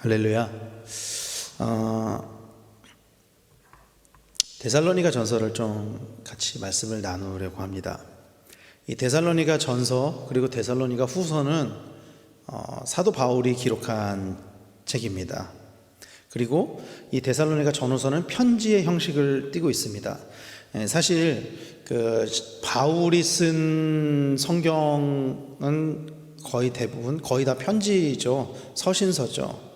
할렐루야. 데살로니가 전서를 좀 같이 말씀을 나누려고 합니다. 이 데살로니가 전서 그리고 데살로니가 후서는 사도 바울이 기록한 책입니다. 그리고 이 데살로니가 전후서는 편지의 형식을 띠고 있습니다. 사실 바울이 쓴 성경은 거의 대부분 거의 다 편지죠. 서신서죠.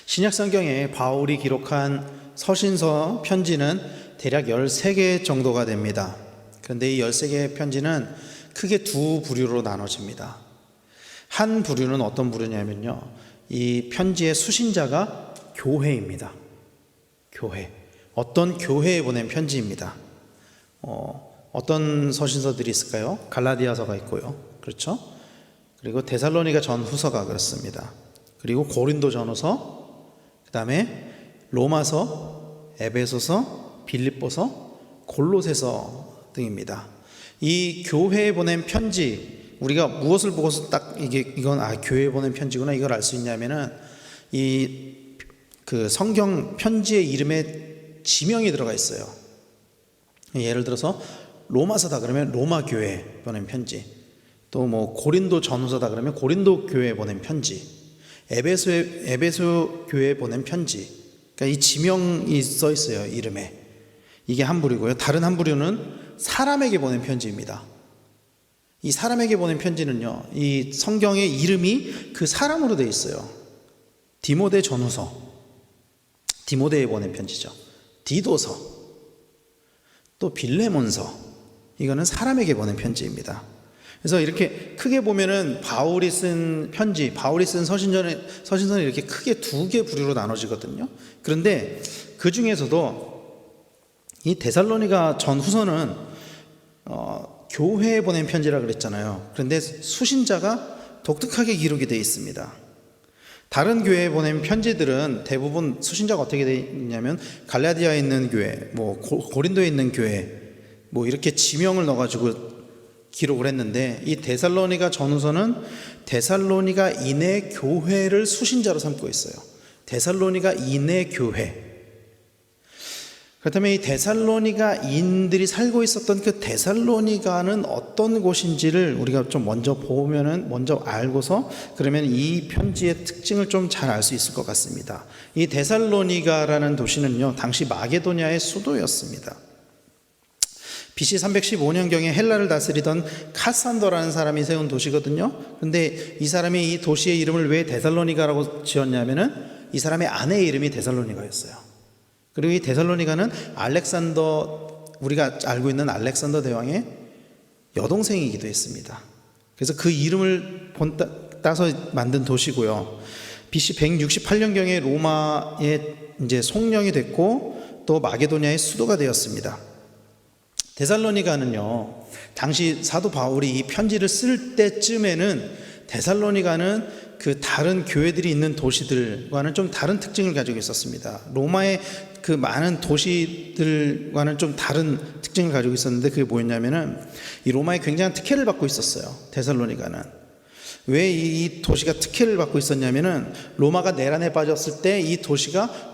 신약 성경에 바울이 기록한 서신서 편지는 대략 13개 정도가 됩니다. 그런데 이 13개의 편지는 크게 두 부류로 나눠집니다. 한 부류는 어떤 부류냐면요, 이 편지의 수신자가 교회입니다. 교회, 어떤 교회에 보낸 편지입니다. 어떤 서신서들이 있을까요? 갈라디아서가 있고요, 그렇죠? 그리고 데살로니가 전후서가 그렇습니다. 그리고 고린도 전후서, 그 다음에 로마서, 에베소서, 빌립보서, 골로새서 등입니다. 이 교회에 보낸 편지, 우리가 무엇을 보고서 딱 이건 교회에 보낸 편지구나 이걸 알 수 있냐면은 성경 편지의 이름에 지명이 들어가 있어요. 예를 들어서 로마서다 그러면 로마 교회에 보낸 편지, 또 고린도 전후서다 그러면 고린도 교회에 보낸 편지, 에베소 교회에 보낸 편지. 그러니까 이 지명이 써 있어요, 이름에. 이게 한 부류고요. 다른 한 부류는 사람에게 보낸 편지입니다. 이 사람에게 보낸 편지는요, 이 성경의 이름이 그 사람으로 되어 있어요. 디모데 전후서, 디모데에 보낸 편지죠. 디도서, 또 빌레몬서, 이거는 사람에게 보낸 편지입니다. 그래서 이렇게 크게 보면은 바울이 쓴 편지, 바울이 쓴 서신서는 이렇게 크게 두 개 부류로 나눠지거든요. 그런데 그 중에서도 이 데살로니가 전후서는 교회에 보낸 편지라 그랬잖아요. 그런데 수신자가 독특하게 기록이 되어 있습니다. 다른 교회에 보낸 편지들은 대부분 수신자가 어떻게 되어 있냐면 갈라디아에 있는 교회, 고린도에 있는 교회, 이렇게 지명을 넣어가지고 기록을 했는데, 이 데살로니가 전후서는 데살로니가인의 교회를 수신자로 삼고 있어요. 데살로니가인의 교회. 그렇다면 이 데살로니가인들이 살고 있었던 그 데살로니가는 어떤 곳인지를 우리가 좀 먼저 알고서 그러면 이 편지의 특징을 좀 잘 알 수 있을 것 같습니다. 이 데살로니가라는 도시는요, 당시 마게도냐의 수도였습니다. BC 315년경에 헬라를 다스리던 카산더라는 사람이 세운 도시거든요. 근데 이 사람이 이 도시의 이름을 왜 데살로니가라고 지었냐면은 이 사람의 아내의 이름이 데살로니가였어요. 그리고 이 데살로니가는 우리가 알고 있는 알렉산더 대왕의 여동생이기도 했습니다. 그래서 그 이름을 따서 만든 도시고요. BC 168년경에 로마의 이제 송령이 됐고 또 마게도냐의 수도가 되었습니다. 데살로니가는요, 당시 사도 바울이 이 편지를 쓸 때쯤에는 데살로니가는 그 다른 교회들이 있는 도시들과는 좀 다른 특징을 가지고 있었습니다. 로마의 그 많은 도시들과는 좀 다른 특징을 가지고 있었는데, 그게 뭐였냐면은 이 로마에 굉장한 특혜를 받고 있었어요. 데살로니가는. 왜 이 도시가 특혜를 받고 있었냐면은 로마가 내란에 빠졌을 때 이 도시가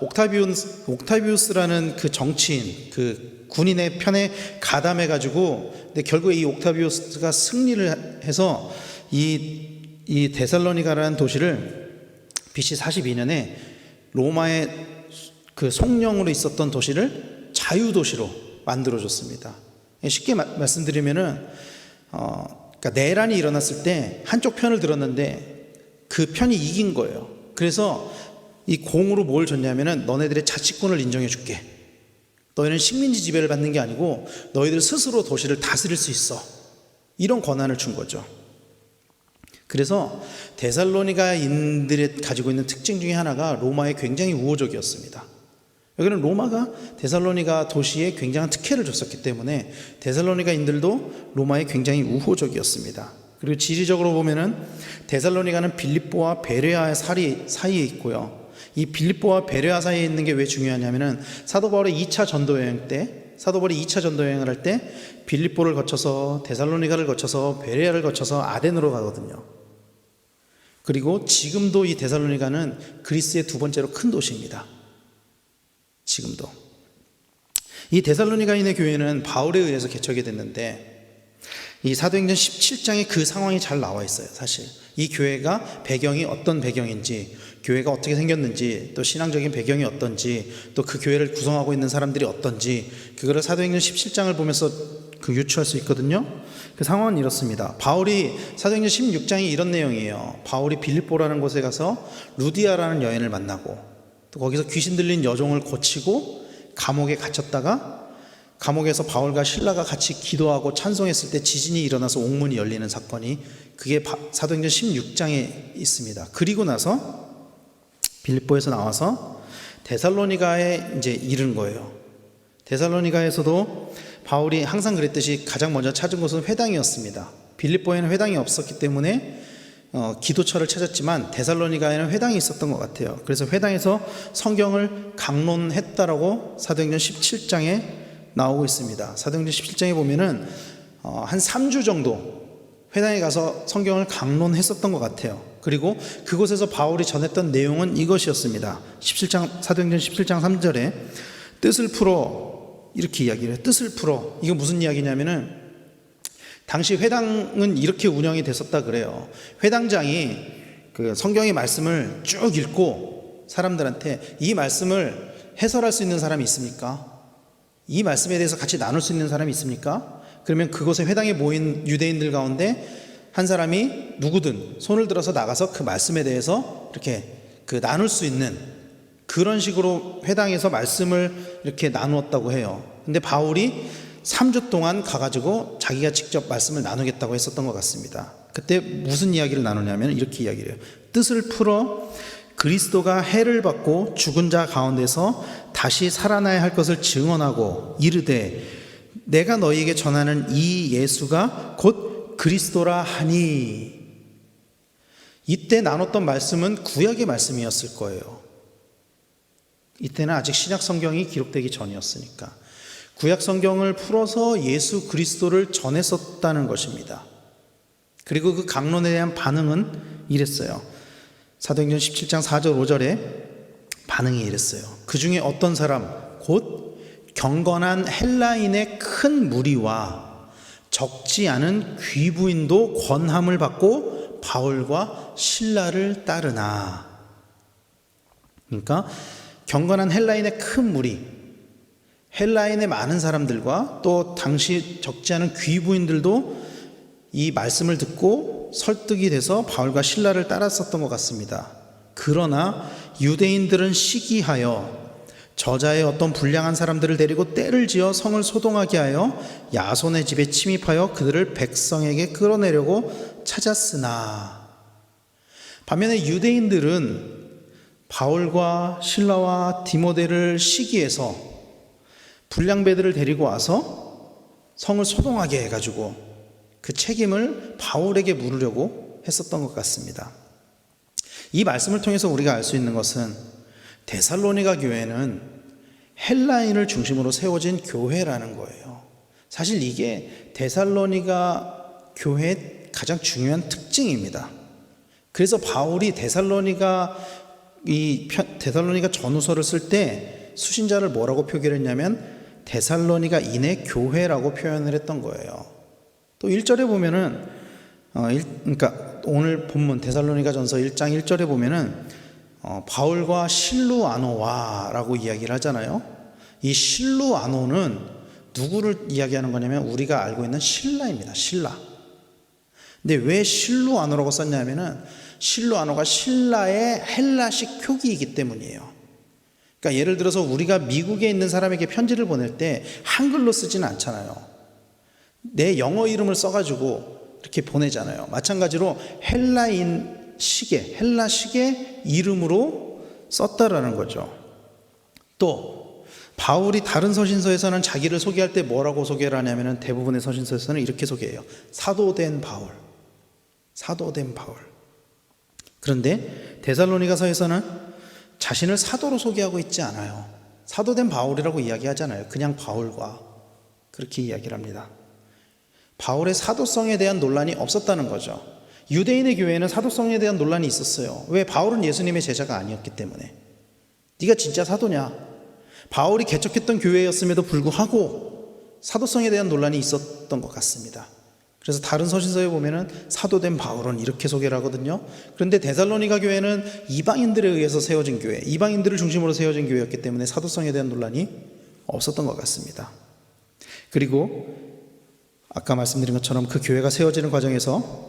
옥타비우스라는 그 정치인, 그 군인의 편에 가담해 가지고, 근데 결국에 이 옥타비우스가 승리를 해서 이 데살로니가라는 도시를 BC 42년에 로마의 그 송령으로 있었던 도시를 자유도시로 만들어줬습니다. 쉽게 말씀드리면은 그러니까 내란이 일어났을 때 한쪽 편을 들었는데 그 편이 이긴 거예요. 그래서 이 공으로 뭘 줬냐면은 너네들의 자치권을 인정해 줄게. 너희는 식민지 지배를 받는 게 아니고 너희들 스스로 도시를 다스릴 수 있어. 이런 권한을 준 거죠. 그래서 데살로니가인들이 가지고 있는 특징 중에 하나가 로마에 굉장히 우호적이었습니다. 여기는 로마가 데살로니가 도시에 굉장한 특혜를 줬었기 때문에 데살로니가인들도 로마에 굉장히 우호적이었습니다. 그리고 지리적으로 보면은 데살로니가는 빌립보와 베레아 사이에 있고요. 이 빌립보와 베레아 사이에 있는 게 왜 중요하냐면은 사도 바울이 2차 전도 여행을 할 때 빌립보를 거쳐서 데살로니가를 거쳐서 베레아를 거쳐서 아덴으로 가거든요. 그리고 지금도 이 데살로니가는 그리스의 두 번째로 큰 도시입니다. 지금도. 이 데살로니가인의 교회는 바울에 의해서 개척이 됐는데 이 사도행전 17장에 그 상황이 잘 나와 있어요. 사실 이 교회가 배경이 어떤 배경인지, 교회가 어떻게 생겼는지, 또 신앙적인 배경이 어떤지, 또 그 교회를 구성하고 있는 사람들이 어떤지, 그거를 사도행전 17장을 보면서 유추할 수 있거든요. 그 상황은 이렇습니다. 바울이 사도행전 16장이 이런 내용이에요. 바울이 빌립보라는 곳에 가서 루디아라는 여인을 만나고, 또 거기서 귀신 들린 여종을 고치고 감옥에 갇혔다가, 감옥에서 바울과 실라가 같이 기도하고 찬송했을 때 지진이 일어나서 옥문이 열리는 사건이, 그게 사도행전 16장에 있습니다. 그리고 나서 빌립보에서 나와서 데살로니가에 이제 이른 거예요. 데살로니가에서도 바울이 항상 그랬듯이 가장 먼저 찾은 곳은 회당이었습니다. 빌립보에는 회당이 없었기 때문에 기도처를 찾았지만 데살로니가에는 회당이 있었던 것 같아요. 그래서 회당에서 성경을 강론했다라고 사도행전 17장에 나오고 있습니다. 사도행전 17장에 보면은 한 3주 정도 회당에 가서 성경을 강론했었던 것 같아요. 그리고 그곳에서 바울이 전했던 내용은 이것이었습니다. 사도행전 17장 3절에 뜻을 풀어, 이렇게 이야기를 해요. 뜻을 풀어. 이거 무슨 이야기냐면은 당시 회당은 이렇게 운영이 됐었다 그래요. 회당장이 그 성경의 말씀을 쭉 읽고 사람들한테 이 말씀을 해설할 수 있는 사람이 있습니까? 이 말씀에 대해서 같이 나눌 수 있는 사람이 있습니까? 그러면 그곳에 회당에 모인 유대인들 가운데 한 사람이 누구든 손을 들어서 나가서 그 말씀에 대해서 이렇게 나눌 수 있는 그런 식으로 회당에서 말씀을 이렇게 나누었다고 해요. 근데 바울이 3주 동안 가가지고 자기가 직접 말씀을 나누겠다고 했었던 것 같습니다. 그때 무슨 이야기를 나누냐면 이렇게 이야기를 해요. 뜻을 풀어 그리스도가 해를 받고 죽은 자 가운데서 다시 살아나야 할 것을 증언하고 이르되 내가 너희에게 전하는 이 예수가 곧 그리스도라 하니. 이때 나눴던 말씀은 구약의 말씀이었을 거예요. 이때는 아직 신약 성경이 기록되기 전이었으니까 구약 성경을 풀어서 예수 그리스도를 전했었다는 것입니다. 그리고 그 강론에 대한 반응은 이랬어요. 사도행전 17장 4절 5절에 반응이 이랬어요. 그 중에 어떤 사람 곧 경건한 헬라인의 큰 무리와 적지 않은 귀부인도 권함을 받고 바울과 실라를 따르나. 그러니까 경건한 헬라인의 큰 무리, 헬라인의 많은 사람들과 또 당시 적지 않은 귀부인들도 이 말씀을 듣고 설득이 돼서 바울과 실라를 따랐었던 것 같습니다. 그러나 유대인들은 시기하여 저자의 어떤 불량한 사람들을 데리고 떼를 지어 성을 소동하게 하여 야손의 집에 침입하여 그들을 백성에게 끌어내려고 찾았으나, 반면에 유대인들은 바울과 실라와 디모데를 시기해서 불량배들을 데리고 와서 성을 소동하게 해가지고 그 책임을 바울에게 물으려고 했었던 것 같습니다. 이 말씀을 통해서 우리가 알 수 있는 것은 데살로니가 교회는 헬라인을 중심으로 세워진 교회라는 거예요. 사실 이게 데살로니가 교회의 가장 중요한 특징입니다. 그래서 바울이 데살로니가 전후서를 쓸 때 수신자를 뭐라고 표기를 했냐면 데살로니가인의 교회라고 표현을 했던 거예요. 또 1절에 보면은 그러니까 오늘 본문 데살로니가 전서 1장 1절에 보면은 바울과 실루아노와라고 이야기를 하잖아요. 이 실루아노는 누구를 이야기하는 거냐면 우리가 알고 있는 신라입니다. 신라. 근데 왜 실루아노라고 썼냐면은 실루아노가 신라의 헬라식 표기이기 때문이에요. 그러니까 예를 들어서 우리가 미국에 있는 사람에게 편지를 보낼 때 한글로 쓰지는 않잖아요. 내 영어 이름을 써가지고 이렇게 보내잖아요. 마찬가지로 헬라식의 이름으로 썼다라는 거죠. 또 바울이 다른 서신서에서는 자기를 소개할 때 뭐라고 소개를 하냐면 대부분의 서신서에서는 이렇게 소개해요. 사도된 바울. 그런데 데살로니가서에서는 자신을 사도로 소개하고 있지 않아요. 사도된 바울이라고 이야기하잖아요. 그냥 바울과 그렇게 이야기를 합니다. 바울의 사도성에 대한 논란이 없었다는 거죠. 유대인의 교회에는 사도성에 대한 논란이 있었어요. 왜? 바울은 예수님의 제자가 아니었기 때문에. 네가 진짜 사도냐? 바울이 개척했던 교회였음에도 불구하고 사도성에 대한 논란이 있었던 것 같습니다. 그래서 다른 서신서에 보면은 사도된 바울은 이렇게 소개를 하거든요. 그런데 데살로니가 교회는 이방인들에 의해서 세워진 교회, 이방인들을 중심으로 세워진 교회였기 때문에 사도성에 대한 논란이 없었던 것 같습니다. 그리고 아까 말씀드린 것처럼 그 교회가 세워지는 과정에서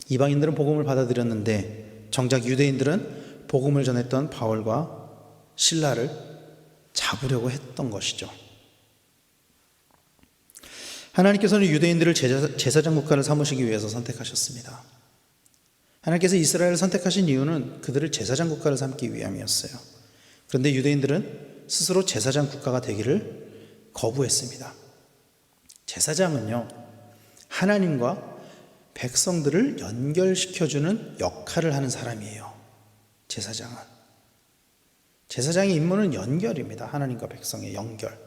이방인들은 복음을 받아들였는데 정작 유대인들은 복음을 전했던 바울과 실라를 잡으려고 했던 것이죠. 하나님께서는 유대인들을 제사장 국가를 삼으시기 위해서 선택하셨습니다. 하나님께서 이스라엘을 선택하신 이유는 그들을 제사장 국가를 삼기 위함이었어요. 그런데 유대인들은 스스로 제사장 국가가 되기를 거부했습니다. 제사장은요, 하나님과 백성들을 연결시켜주는 역할을 하는 사람이에요. 제사장의 임무는 연결입니다. 하나님과 백성의 연결.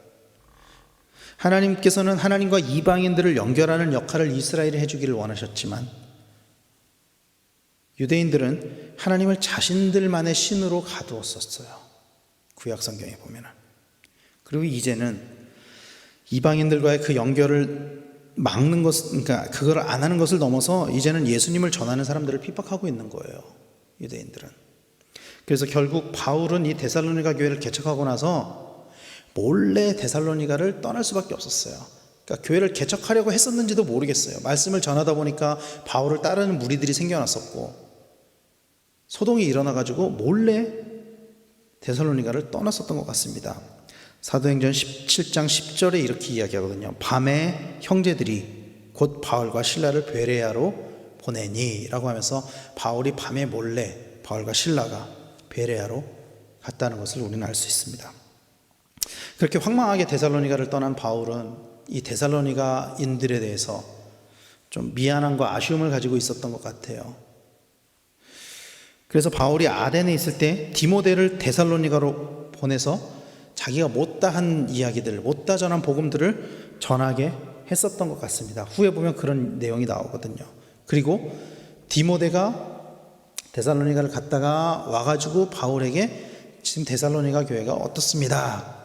하나님께서는 하나님과 이방인들을 연결하는 역할을 이스라엘이 해주기를 원하셨지만 유대인들은 하나님을 자신들만의 신으로 가두었었어요. 구약 성경에 보면은. 그리고 이제는 이방인들과의 그 연결을 막는 것, 그러니까 그걸 안 하는 것을 넘어서 이제는 예수님을 전하는 사람들을 핍박하고 있는 거예요. 유대인들은. 그래서 결국 바울은 이 데살로니가 교회를 개척하고 나서 몰래 데살로니가를 떠날 수밖에 없었어요. 그러니까 교회를 개척하려고 했었는지도 모르겠어요. 말씀을 전하다 보니까 바울을 따르는 무리들이 생겨났었고 소동이 일어나가지고 몰래 데살로니가를 떠났었던 것 같습니다. 사도행전 17장 10절에 이렇게 이야기하거든요. 밤에 형제들이 곧 바울과 실라를 베레아로 보내니 라고 하면서 바울이 밤에 몰래 바울과 실라가 베레아로 갔다는 것을 우리는 알 수 있습니다. 그렇게 황망하게 데살로니가를 떠난 바울은 이 데살로니가인들에 대해서 좀 미안함과 아쉬움을 가지고 있었던 것 같아요. 그래서 바울이 아덴에 있을 때 디모데를 데살로니가로 보내서 자기가 못다한 이야기들, 못다 전한 복음들을 전하게 했었던 것 같습니다. 후에 보면 그런 내용이 나오거든요. 그리고 디모데가 데살로니가를 갔다가 와가지고 바울에게 지금 데살로니가 교회가 어떻습니다.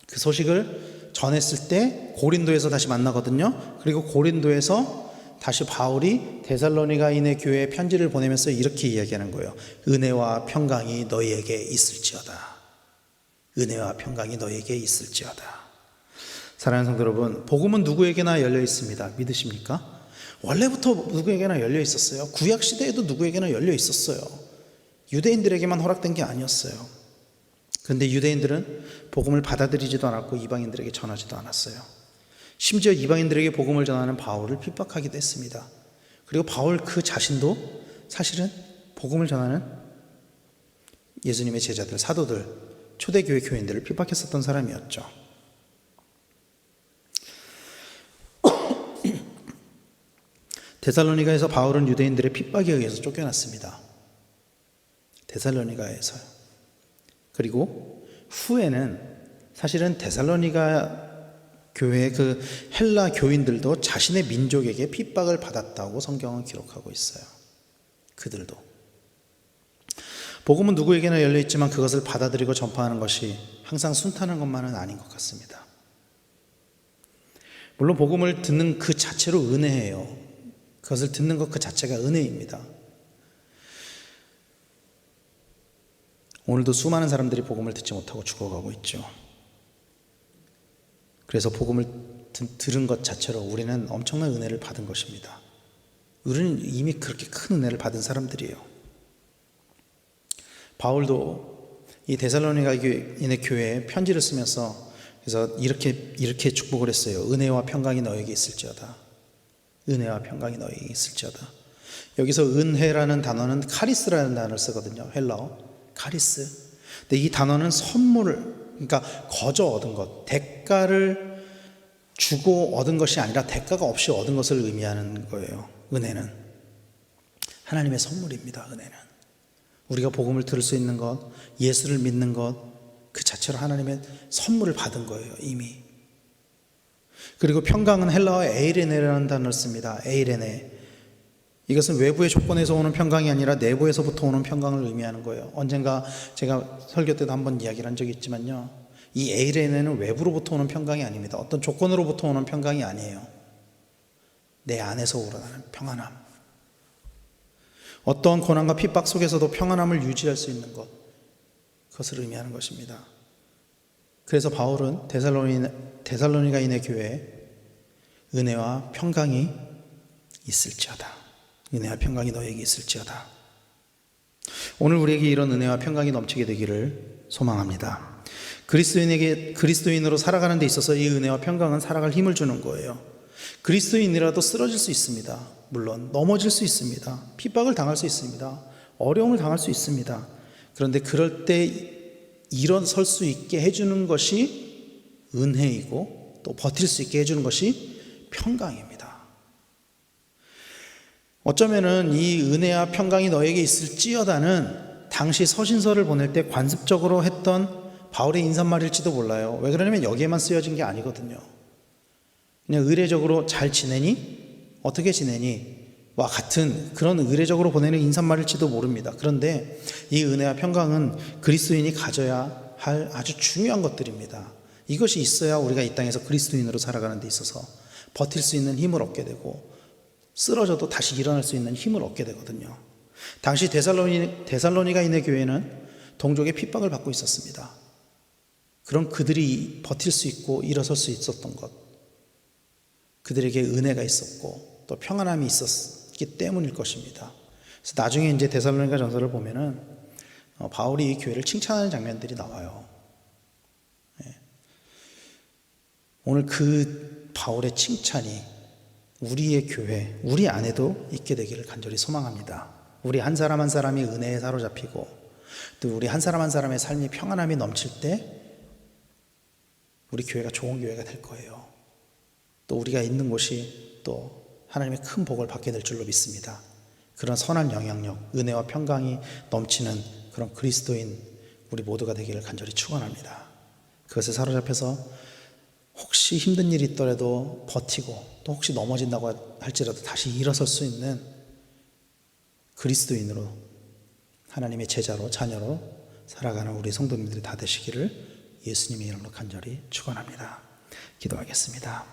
그 소식을 전했을 때 고린도에서 다시 만나거든요. 그리고 고린도에서 다시 바울이 데살로니가인의 교회에 편지를 보내면서 이렇게 이야기하는 거예요. 은혜와 평강이 너희에게 있을지어다. 은혜와 평강이 너희에게 있을지어다. 사랑하는 성도 여러분, 복음은 누구에게나 열려 있습니다. 믿으십니까? 원래부터 누구에게나 열려 있었어요. 구약 시대에도 누구에게나 열려 있었어요. 유대인들에게만 허락된 게 아니었어요. 그런데 유대인들은 복음을 받아들이지도 않았고 이방인들에게 전하지도 않았어요. 심지어 이방인들에게 복음을 전하는 바울을 핍박하기도 했습니다. 그리고 바울 그 자신도 사실은 복음을 전하는 예수님의 제자들, 사도들, 초대교회 교인들을 핍박했었던 사람이었죠. 데살로니가에서 바울은 유대인들의 핍박에 의해서 쫓겨났습니다. 데살로니가에서요. 그리고 후에는 사실은 데살로니가 교회의 그 헬라 교인들도 자신의 민족에게 핍박을 받았다고 성경은 기록하고 있어요. 그들도. 복음은 누구에게나 열려있지만 그것을 받아들이고 전파하는 것이 항상 순탄한 것만은 아닌 것 같습니다. 물론 복음을 듣는 그 자체로 은혜예요. 그것을 듣는 것 그 자체가 은혜입니다. 오늘도 수많은 사람들이 복음을 듣지 못하고 죽어가고 있죠. 그래서 복음을 들은 것 자체로 우리는 엄청난 은혜를 받은 것입니다. 우리는 이미 그렇게 큰 은혜를 받은 사람들이에요. 바울도 이 데살로니가인의 교회에 편지를 쓰면서 그래서 이렇게 축복을 했어요. 은혜와 평강이 너에게 있을지어다. 은혜와 평강이 너에게 있을지어다. 여기서 은혜라는 단어는 카리스라는 단어를 쓰거든요. 헬라어 카리스. 근데 이 단어는 선물을, 그러니까 거저 얻은 것, 대가를 주고 얻은 것이 아니라 대가가 없이 얻은 것을 의미하는 거예요. 은혜는 하나님의 선물입니다. 은혜는 우리가 복음을 들을 수 있는 것, 예수를 믿는 것 그 자체로 하나님의 선물을 받은 거예요. 이미. 그리고 평강은 헬라어 에이레네라는 단어를 씁니다. 에이레네. 이것은 외부의 조건에서 오는 평강이 아니라 내부에서부터 오는 평강을 의미하는 거예요. 언젠가 제가 설교 때도 한번 이야기를 한 적이 있지만요, 이 에이레네는 외부로부터 오는 평강이 아닙니다. 어떤 조건으로부터 오는 평강이 아니에요. 내 안에서 우러나는 평안함, 어떠한 고난과 핍박 속에서도 평안함을 유지할 수 있는 것, 그것을 의미하는 것입니다. 그래서 바울은 데살로니가인의 교회에 은혜와 평강이 있을지어다, 은혜와 평강이 너에게 있을지어다. 오늘 우리에게 이런 은혜와 평강이 넘치게 되기를 소망합니다. 그리스도인으로 살아가는 데 있어서 이 은혜와 평강은 살아갈 힘을 주는 거예요. 그리스도인이라도 쓰러질 수 있습니다. 물론 넘어질 수 있습니다. 핍박을 당할 수 있습니다. 어려움을 당할 수 있습니다. 그런데 그럴 때 일어설 수 있게 해주는 것이 은혜이고, 또 버틸 수 있게 해주는 것이 평강입니다. 어쩌면은 이 은혜와 평강이 너에게 있을지어다는 당시 서신서를 보낼 때 관습적으로 했던 바울의 인사말일지도 몰라요. 왜 그러냐면 여기에만 쓰여진 게 아니거든요. 그냥 의례적으로 잘 지내니? 어떻게 지내니? 와 같은 그런 의례적으로 보내는 인사말일지도 모릅니다. 그런데 이 은혜와 평강은 그리스도인이 가져야 할 아주 중요한 것들입니다. 이것이 있어야 우리가 이 땅에서 그리스도인으로 살아가는 데 있어서 버틸 수 있는 힘을 얻게 되고, 쓰러져도 다시 일어날 수 있는 힘을 얻게 되거든요. 당시 데살로니가인의 교회는 동족의 핍박을 받고 있었습니다. 그런 그들이 버틸 수 있고 일어설 수 있었던 것, 그들에게 은혜가 있었고 또 평안함이 있었기 때문일 것입니다. 그래서 나중에 이제 데살로니가 전서를 보면은 바울이 이 교회를 칭찬하는 장면들이 나와요. 오늘 그 바울의 칭찬이 우리의 교회, 우리 안에도 있게 되기를 간절히 소망합니다. 우리 한 사람 한 사람이 은혜에 사로잡히고, 또 우리 한 사람 한 사람의 삶이 평안함이 넘칠 때 우리 교회가 좋은 교회가 될 거예요. 또 우리가 있는 곳이 또 하나님의 큰 복을 받게 될 줄로 믿습니다. 그런 선한 영향력, 은혜와 평강이 넘치는 그런 그리스도인 우리 모두가 되기를 간절히 축원합니다. 그것에 사로잡혀서 혹시 힘든 일이 있더라도 버티고, 또 혹시 넘어진다고 할지라도 다시 일어설 수 있는 그리스도인으로, 하나님의 제자로, 자녀로 살아가는 우리 성도님들이 다 되시기를 예수님의 이름으로 간절히 축원합니다. 기도하겠습니다.